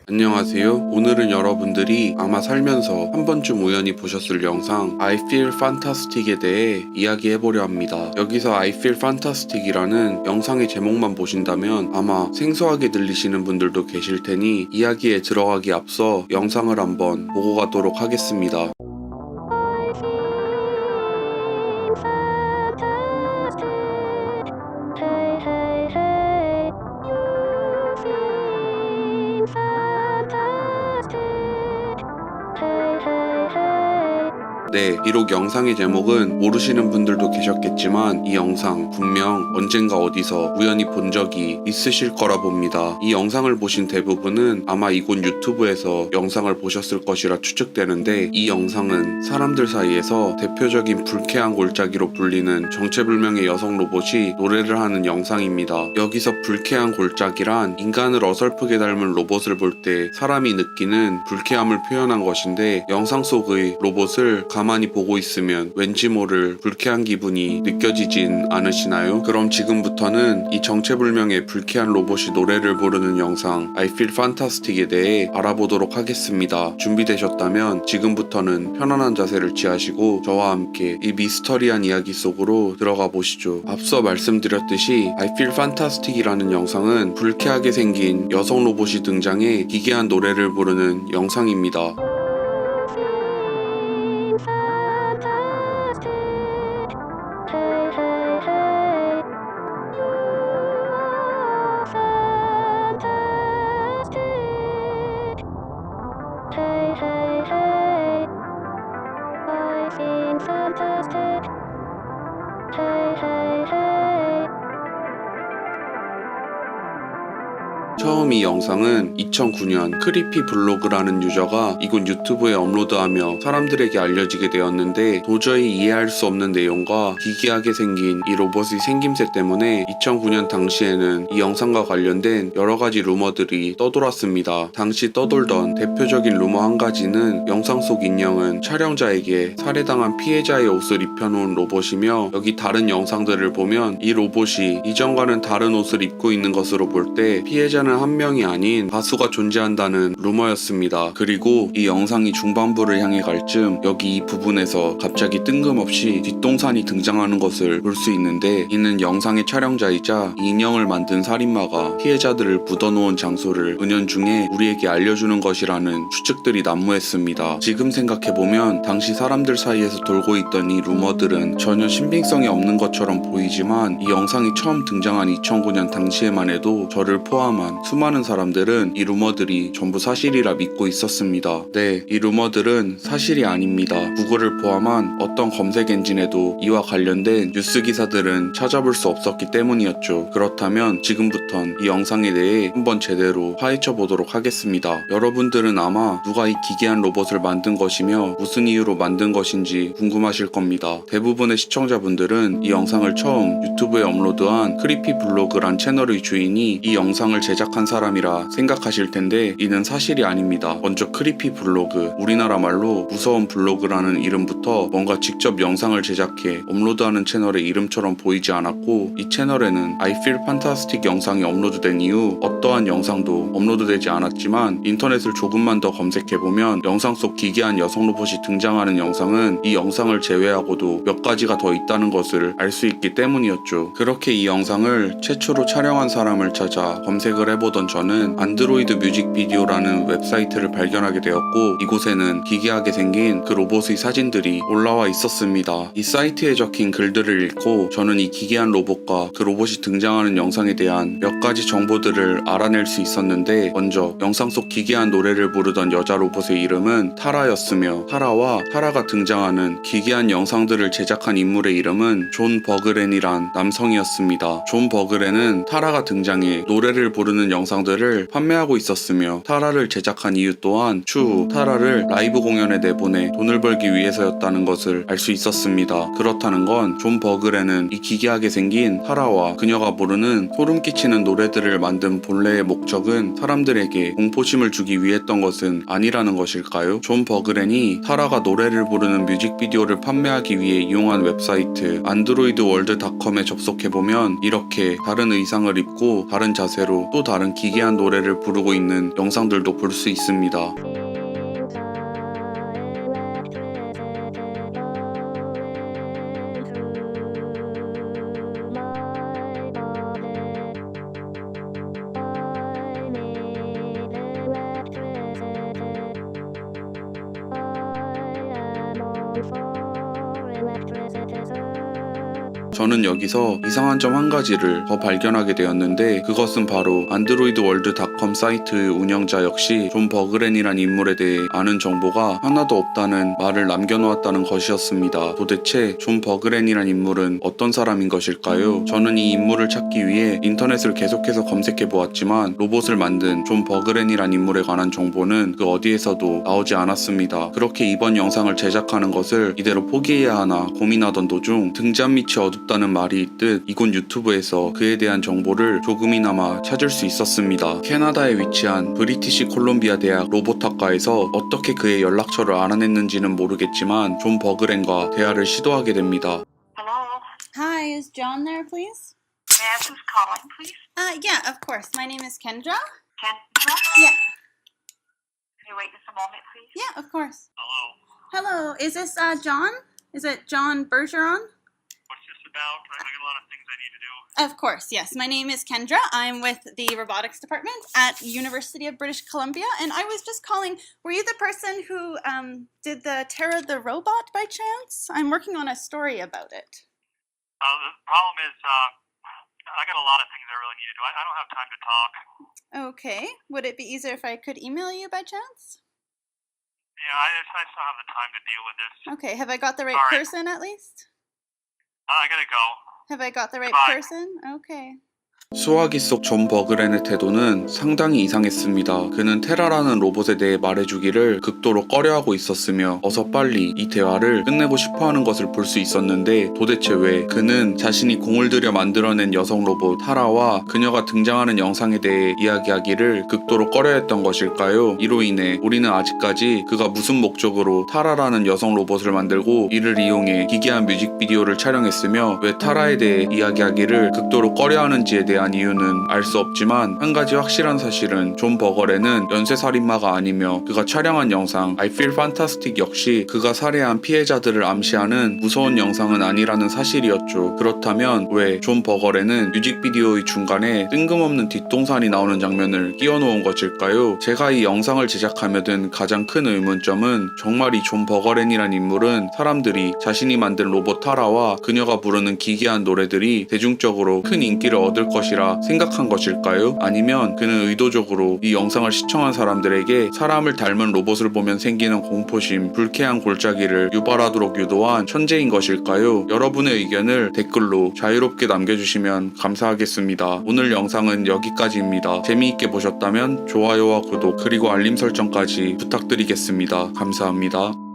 안녕하세요. 오늘은 여러분들이 아마 살면서 한 번쯤 우연히 보셨을 영상 I Feel Fantastic에 대해 이야기해보려 합니다. 여기서 I Feel Fantastic이라는 영상의 제목만 보신다면 아마 생소하게 들리시는 분들도 계실 테니 이야기에 들어가기 앞서 영상을 한번 보고 가도록 하겠습니다. 네, 비록 영상의 제목은 모르시는 분들도 계셨겠지만 이 영상 분명 언젠가 어디서 우연히 본 적이 있으실 거라 봅니다. 이 영상을 보신 대부분은 아마 이곳 유튜브에서 영상을 보셨을 것이라 추측되는데, 이 영상은 사람들 사이에서 대표적인 불쾌한 골짜기로 불리는 정체불명의 여성 로봇이 노래를 하는 영상입니다. 여기서 불쾌한 골짜기란 인간을 어설프게 닮은 로봇을 볼 때 사람이 느끼는 불쾌함을 표현한 것인데, 영상 속의 로봇을 가만히 보고 있으면 왠지 모를 불쾌한 기분이 느껴지진 않으시나요? 그럼 지금부터는 이 정체불명의 불쾌한 로봇이 노래를 부르는 영상 I Feel Fantastic에 대해 알아보도록 하겠습니다. 준비되셨다면 지금부터는 편안한 자세를 취하시고 저와 함께 이 미스터리한 이야기 속으로 들어가 보시죠. 앞서 말씀드렸듯이 I Feel Fantastic이라는 영상은 불쾌하게 생긴 여성 로봇이 등장해 기괴한 노래를 부르는 영상입니다. 처음 이 영상은 2009년 크리피 블로그라는 유저가 이곳 유튜브에 업로드하며 사람들에게 알려지게 되었는데, 도저히 이해할 수 없는 내용과 기괴하게 생긴 이 로봇의 생김새 때문에 2009년 당시에는 이 영상과 관련된 여러가지 루머들이 떠돌았습니다. 당시 떠돌던 대표적인 루머 한 가지는 영상 속 인형은 촬영자에게 살해당한 피해자의 옷을 입혀놓은 로봇이며, 여기 다른 영상들을 보면 이 로봇이 이전과는 다른 옷을 입고 있는 것으로 볼 때 피해자는 한 명이 아닌 다수가 존재한다는 루머였습니다. 그리고 이 영상이 중반부를 향해 갈 즈음 여기 이 부분에서 갑자기 뜬금없이 뒷동산이 등장하는 것을 볼 수 있는데, 이는 영상의 촬영자이자 이 인형을 만든 살인마가 피해자들을 묻어놓은 장소를 은연중에 우리에게 알려주는 것이라는 추측들이 난무했습니다. 지금 생각해보면 당시 사람들 사이에서 돌고 있던 이 루머들은 전혀 신빙성이 없는 것처럼 보이지만, 이 영상이 처음 등장한 2009년 당시에만 해도 저를 포함한 수많은 사람들은 이 루머들이 전부 사실이라 믿고 있었습니다. 네, 이 루머들은 사실이 아닙니다. 구글을 포함한 어떤 검색 엔진에도 이와 관련된 뉴스 기사들은 찾아볼 수 없었기 때문이었죠. 그렇다면 지금부턴 이 영상에 대해 한번 제대로 파헤쳐 보도록 하겠습니다. 여러분들은 아마 누가 이 기괴한 로봇을 만든 것이며 무슨 이유로 만든 것인지 궁금하실 겁니다. 대부분의 시청자분들은 이 영상을 처음 유튜브에 업로드한 크리피 블로그란 채널의 주인이 이 영상을 제작한 사람이라 생각하실 텐데, 이는 사실이 아닙니다. 먼저 크리피 블로그, 우리나라 말로 무서운 블로그라는 이름부터 뭔가 직접 영상을 제작해 업로드하는 채널의 이름처럼 보이지 않았고, 이 채널에는 I Feel Fantastic 영상이 업로드된 이후 어떠한 영상도 업로드되지 않았지만, 인터넷을 조금만 더 검색해보면 영상 속 기괴한 여성 로봇이 등장하는 영상은 이 영상을 제외하고도 몇 가지가 더 있다는 것을 알 수 있기 때문이었죠. 그렇게 이 영상을 최초로 촬영한 사람을 찾아 검색을 해보던 저는 안드로이드 뮤직비디오라는 웹사이트를 발견하게 되었고, 이곳에는 기괴하게 생긴 그 로봇의 사진들이 올라와 있었습니다. 이 사이트에 적힌 글들을 읽고 저는 이 기괴한 로봇과 그 로봇이 등장하는 영상에 대한 몇 가지 정보들을 알아낼 수 있었는데, 먼저 영상 속 기괴한 노래를 부르던 여자 로봇의 이름은 타라였으며, 타라와 타라가 등장하는 기괴한 영상들을 제작한 인물의 이름은 존 버그렌이란 남성이었습니다. 존 버그렌은 타라가 등장해 노래를 부르는 영상들을 판매하고 있었으며, 타라를 제작한 이유 또한 추후 타라를 라이브 공연에 내보내 돈을 벌기 위해서였다는 것을 알 수 있었습니다. 그렇다는 건 존 버그렌은 이 기괴하게 생긴 타라와 그녀가 부르는 소름 끼치는 노래들을 만든 본래의 목적은 사람들에게 공포심을 주기 위했던 것은 아니라는 것일까요? 존 버그렌이 타라가 노래를 부르는 뮤직비디오를 판매하기 위해 이용한 웹사이트 안드로이드월드닷컴에 접속해보면 이렇게 다른 의상을 입고 다른 자세로 또 다른 기괴한 노래를 부르고 있는 영상들도 볼 수 있습니다. 저는 여기서 이상한 점 한 가지를 더 발견하게 되었는데 그것은 바로 안드로이드월드닷컴 사이트 운영자 역시 존 버그렌이란 인물에 대해 아는 정보가 하나도 없다는 말을 남겨놓았다는 것이었습니다. 도대체 존 버그렌이란 인물은 어떤 사람인 것일까요? 저는 이 인물을 찾기 위해 인터넷을 계속해서 검색해 보았지만 로봇을 만든 존 버그렌이란 인물에 관한 정보는 그 어디에서도 나오지 않았습니다. 그렇게 이번 영상을 제작하는 것을 이대로 포기해야 하나 고민하던 도중 등잔 밑이 어둡다는 말이 있듯 이곳 유튜브에서 그에 대한 정보를 조금이나마 찾을 수 있었습니다. 캐나다에 위치한 브리티시 콜롬비아 대학 로봇학과에서 어떻게 그의 연락처를 알아냈는지는 모르겠지만 존 버그렌과 대화를 시도하게 됩니다. Hello. Hi, is John there, please? May I ask who's calling, please? Yeah, of course. My name is Kendra. Kendra? Yeah, Can you wait just a moment, please? yeah, of course. Hello. Hello, is this John? Is it John Bergeron? What's this about? I got a lot of things I need to do. Of course, yes. My name is Kendra. I'm with the robotics department at University of British Columbia, and I was just calling. Were you the person who did the Terra the robot by chance? I'm working on a story about it. The problem is, I got a lot of things I really need to do. I don't have time to talk. Okay. Would it be easier if I could email you by chance? Yeah, I just don't have the time to deal with this. Okay. Have I got the right All right. person at least? I gotta go. Have I got the right Goodbye. person? Okay. 수화기 속 존 버그렌의 태도는 상당히 이상했습니다. 그는 테라라는 로봇에 대해 말해주기를 극도로 꺼려하고 있었으며 어서 빨리 이 대화를 끝내고 싶어하는 것을 볼 수 있었는데 도대체 왜 그는 자신이 공을 들여 만들어낸 여성 로봇 타라와 그녀가 등장하는 영상에 대해 이야기하기를 극도로 꺼려했던 것일까요? 이로 인해 우리는 아직까지 그가 무슨 목적으로 타라라는 여성 로봇을 만들고 이를 이용해 기괴한 뮤직비디오를 촬영했으며 왜 타라에 대해 이야기하기를 극도로 꺼려하는지에 대한 이유는 알 수 없지만 한 가지 확실한 사실은 존 버거렌은 연쇄살인마가 아니며 그가 촬영한 영상 I Feel Fantastic 역시 그가 살해한 피해자들을 암시하는 무서운 영상은 아니라는 사실이었죠. 그렇다면 왜 존 버거렌은 뮤직비디오의 중간에 뜬금없는 뒷동산이 나오는 장면을 끼워놓은 것일까요? 제가 이 영상을 제작하며 든 가장 큰 의문점은 정말 이 존 버거렌이란 인물은 사람들이 자신이 만든 로봇 타라와 그녀가 부르는 기괴한 노래들이 대중적으로 큰 인기를 얻을 것이라 생각한 것일까요? 아니면 그는 의도적으로 이 영상을 시청한 사람들에게 사람을 닮은 로봇을 보면 생기는 공포심, 불쾌한 골짜기를 유발하도록 유도한 천재인 것일까요? 여러분의 의견을 댓글로 자유롭게 남겨주시면 감사하겠습니다. 오늘 영상은 여기까지입니다. 재미있게 보셨다면 좋아요와 구독 그리고 알림 설정까지 부탁드리겠습니다. 감사합니다.